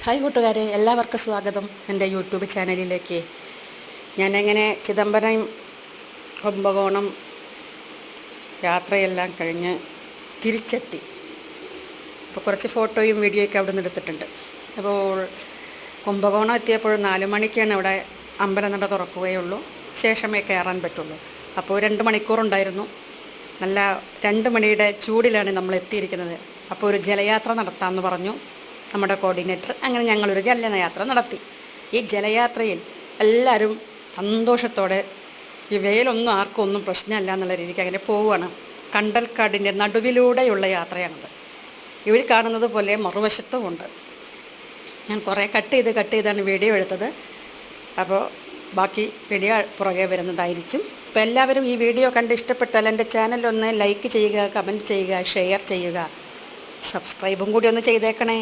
Hi കൂട്ടുകാരെ, എല്ലാവർക്കും സ്വാഗതം എൻ്റെ യൂട്യൂബ് ചാനലിലേക്ക്. ഞാനങ്ങനെ ചിദംബരം കുംഭകോണം യാത്രയെല്ലാം കഴിഞ്ഞ് തിരിച്ചെത്തി. അപ്പോൾ കുറച്ച് ഫോട്ടോയും വീഡിയോയൊക്കെ അവിടെ നിന്ന് എടുത്തിട്ടുണ്ട്. അപ്പോൾ കുംഭകോണം എത്തിയപ്പോൾ 4 മണിക്കാണ് അവിടെ അമ്പലനട തുറക്കുകയുള്ളൂ, ശേഷമേ കയറാൻ പറ്റുള്ളൂ. അപ്പോൾ 2 മണിക്കൂറുണ്ടായിരുന്നു. നല്ല 2 മണിയുടെ ചൂടിലാണ് നമ്മൾ എത്തിയിരിക്കുന്നത്. അപ്പോൾ ഒരു ജലയാത്ര നടത്താമെന്ന് പറഞ്ഞു നമ്മുടെ കോർഡിനേറ്റർ. അങ്ങനെ ഞങ്ങളൊരു ജലയാത്ര നടത്തി. ഈ ജലയാത്രയിൽ എല്ലാവരും സന്തോഷത്തോടെ, ഈ വെയിലൊന്നും ആർക്കും ഒന്നും പ്രശ്നമല്ല എന്നുള്ള രീതിക്ക് അങ്ങനെ പോവുകയാണ്. കണ്ടൽക്കാടിൻ്റെ നടുവിലൂടെയുള്ള യാത്രയാണത്. ഇവർ കാണുന്നത് പോലെ മറുവശത്തുമുണ്ട്. ഞാൻ കുറേ കട്ട് ചെയ്താണ് വീഡിയോ എടുത്തത്. അപ്പോൾ ബാക്കി വീഡിയോ പുറകെ വരുന്നതായിരിക്കും. അപ്പോൾ എല്ലാവരും ഈ വീഡിയോ കണ്ട് ഇഷ്ടപ്പെട്ടാൽ എൻ്റെ ചാനലൊന്ന് ലൈക്ക് ചെയ്യുക, കമൻറ്റ് ചെയ്യുക, ഷെയർ ചെയ്യുക, സബ്സ്ക്രൈബും കൂടി ഒന്ന് ചെയ്തേക്കണേ.